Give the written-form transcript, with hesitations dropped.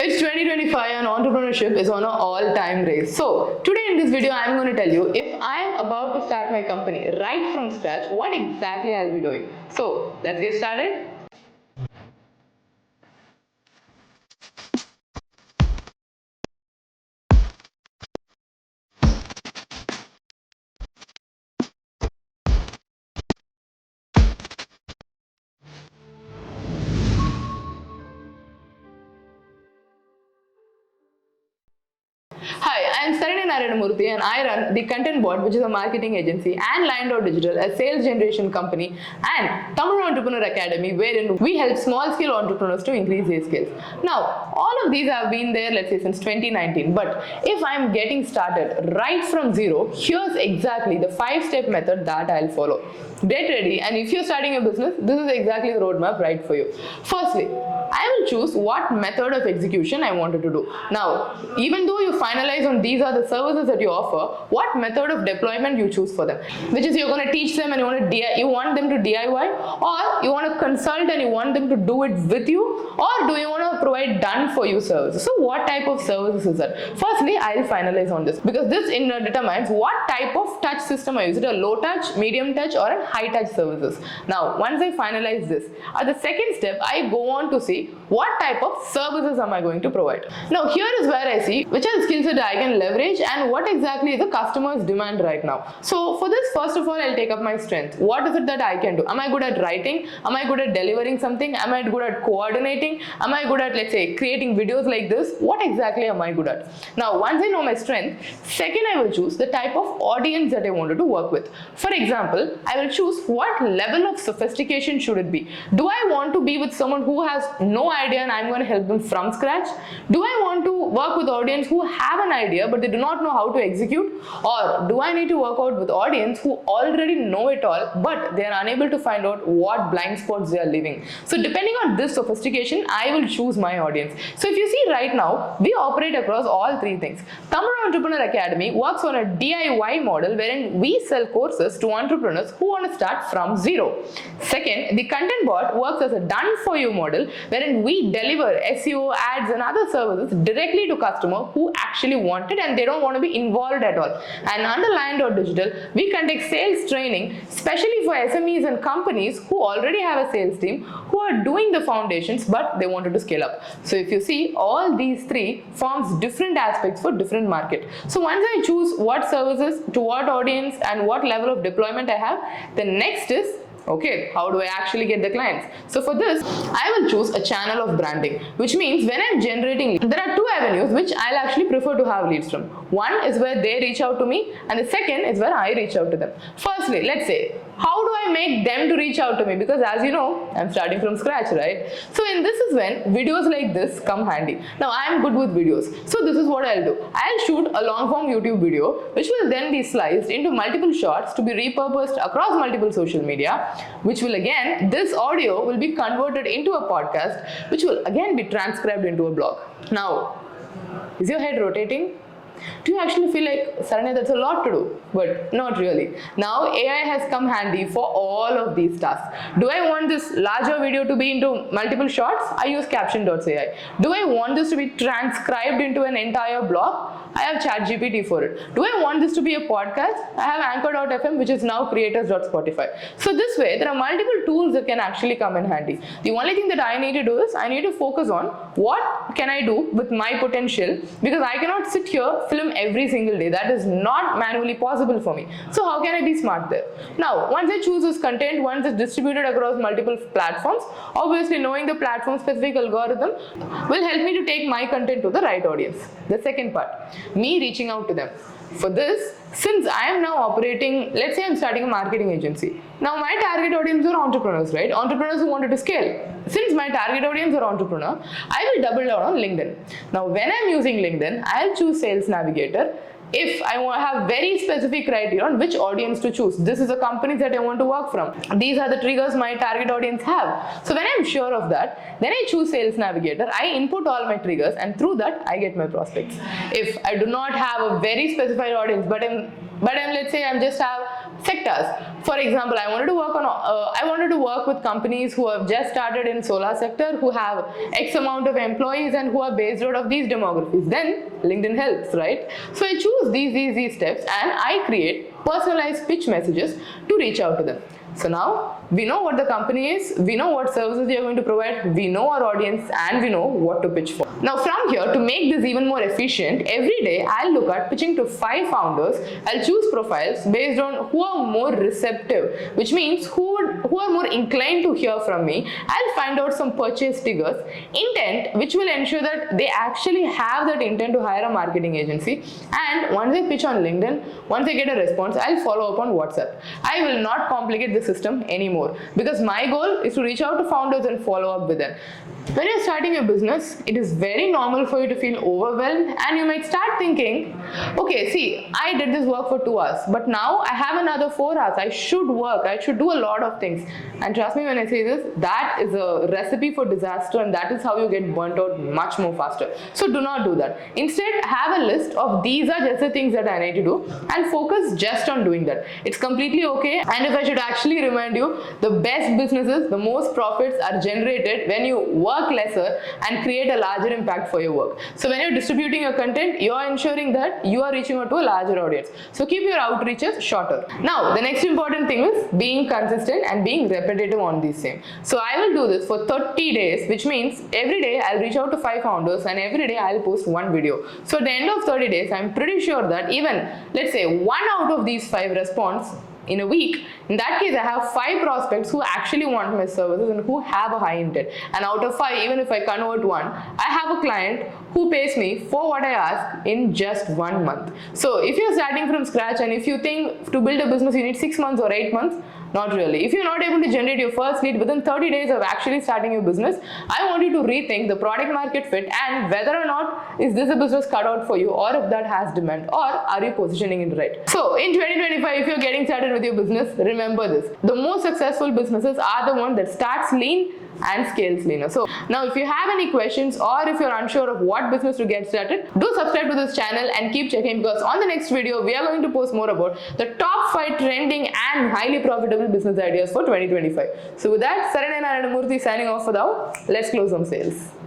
It's 2025 and entrepreneurship is on an all-time race. So today in this video, I'm going to tell you if I'm about to start my company right from scratch, what exactly I'll be doing. So let's get started. Hi, I am Saranya Narayana Moorthy and I run the Content Board, which is a marketing agency, and Line.Digital, a sales generation company, and Tamil Entrepreneur Academy, wherein we help small scale entrepreneurs to increase their skills. Now, all of these have been there, let's say, since 2019. But if I'm getting started right from zero, here's exactly the 5-step method that I'll follow. Get ready, and if you're starting a business, this is exactly the roadmap right for you. Firstly, I will choose what method of execution I wanted to do. Now, even though you finalize on these are the services that you offer, what method of deployment you choose for them? Which is you're going to teach them and you want them to DIY, or you want to consult and you want them to do it with you, or do you want to provide done for you services? So what type of services is that? Firstly, I'll finalize on this because this determines what type of touch system I use. Is it a low touch, medium touch, or a high touch services? Now, once I finalize this, at the second step, I go on to see what type of services am I going to provide. Now, here is where I see which are the skills that I can leverage and what exactly is the customer's demand right now. So for this, first of all, I'll take up my strength. What is it that I can do? Am I good at writing? Am I good at delivering something? Am I good at coordinating? Am I good at, let's say, creating videos like this? What exactly am I good at? Now, once I know my strength, second, I will choose the type of audience that I wanted to work with. For example, I will choose what level of sophistication should it be. Do I want to be with someone who has no idea and I'm going to help them from scratch? Do I want to work with audience who have an idea but they do not know how to execute? Or do I need to work out with audience who already know it all but they are unable to find out what blind spots they are living? So depending on this sophistication, I will choose my audience. So if you see right now, we operate across all three things. Tamil Entrepreneur Academy works on a DIY model wherein we sell courses to entrepreneurs who want to start from zero. Second, the Content Bot works as a done for you model wherein we deliver SEO, ads and other services directly to customer who actually want it and they don't want to be involved at all. And under Line.Digital, we conduct sales training especially for SMEs and companies who already have a sales team who are doing the foundations but they wanted to scale up. So if you see, all these three forms different aspects for different market. So once I choose what services to what audience and what level of deployment I have, the next is okay, how do I actually get the clients? So for this, I will choose a channel of branding, which means when I'm generating leads, there are two avenues which I'll actually prefer to have leads from. One is where they reach out to me and the second is where I reach out to them. Firstly, let's say, how do I make them to reach out to me? Because as you know, I'm starting from scratch, right? So in this is when videos like this come handy. Now I'm good with videos. So this is what I'll do. I'll shoot a long form YouTube video, which will then be sliced into multiple shorts to be repurposed across multiple social media, which will again, this audio will be converted into a podcast, which will again be transcribed into a blog. Now, is your head rotating? Do you actually feel like, Saranya, that's a lot to do? But not really. Now AI has come handy for all of these tasks. Do I want this larger video to be into multiple shots? I use caption.ai. Do I want this to be transcribed into an entire blog? I have ChatGPT for it. Do I want this to be a podcast? I have Anchor.fm, which is now creators.spotify. So this way, there are multiple tools that can actually come in handy. The only thing that I need to do is I need to focus on what can I do with my potential, because I cannot sit here, film every single day. That is not manually possible for me. So how can I be smart there? Now, once I choose this content, once it's distributed across multiple platforms, obviously knowing the platform specific algorithm will help me to take my content to the right audience. The second part, me reaching out to them. For this, since I am now operating, let's say I'm starting a marketing agency. Now my target audience are entrepreneurs, right? Entrepreneurs who wanted to scale. Since my target audience are entrepreneur, I will double down on LinkedIn. Now when I'm using LinkedIn, I'll choose Sales Navigator. If I want to have very specific criteria on which audience to choose, this is the companies that I want to work from. These are the triggers my target audience have. So when I'm sure of that, then I choose Sales Navigator. I input all my triggers and through that I get my prospects. If I do not have a very specified audience, but I'm let's say I just have sectors. For example, I wanted to work with companies who have just started in solar sector, who have X amount of employees and who are based out of these demographics. Then LinkedIn helps, right? So I choose these easy steps and I create personalized pitch messages to reach out to them. So now we know what the company is, we know what services we are going to provide, we know our audience, and we know what to pitch for. Now from here, to make this even more efficient, every day I'll look at pitching to 5 founders. I'll choose profiles based on who are more receptive, which means who are more inclined to hear from me. I'll find out some purchase triggers, intent, which will ensure that they actually have that intent to hire a marketing agency. And once I pitch on LinkedIn, once I get a response, I'll follow up on WhatsApp. I will not complicate the system anymore because my goal is to reach out to founders and follow up with them. When you're starting your business, it is very normal for you to feel overwhelmed and you might start thinking, okay, see, I did this work for 2 hours, but now I have another 4 hours. I should work. I should do a lot of things. And trust me when I say this, that is a recipe for disaster and that is how you get burnt out much more faster. So do not do that. Instead, have a list of these are just the things that I need to do and focus just on doing that. It's completely okay. And if I should actually remind you, the best businesses, the most profits are generated when you work lesser and create a larger impact for your work. So when you're distributing your content, you're ensuring that you are reaching out to a larger audience. So keep your outreaches shorter. Now, the next important thing is being consistent and being repetitive on these same. So I will do this for 30 days, which means every day I'll reach out to 5 founders and every day I'll post 1 video. So at the end of 30 days, I'm pretty sure that even, let's say, 1 out of these 5 response in a week, in that case I have 5 prospects who actually want my services and who have a high intent. And out of 5, even if I convert 1, I have a client who pays me for what I ask in just 1 month. So if you're starting from scratch and if you think to build a business you need 6 months or 8 months, not really. If you're not able to generate your first lead within 30 days of actually starting your business, I want you to rethink the product market fit and whether or not is this a business cut out for you or if that has demand or are you positioning it right. So in 2025, if you're getting started with your business, remember this. The most successful businesses are the one that starts lean and scales leaner. So now if you have any questions or if you're unsure of what business to get started, do subscribe to this channel and keep checking because on the next video, we are going to post more about the top 5 trending and highly profitable business ideas for 2025. So with that, Saranya Narayana Moorthy signing off for now. Let's close some sales.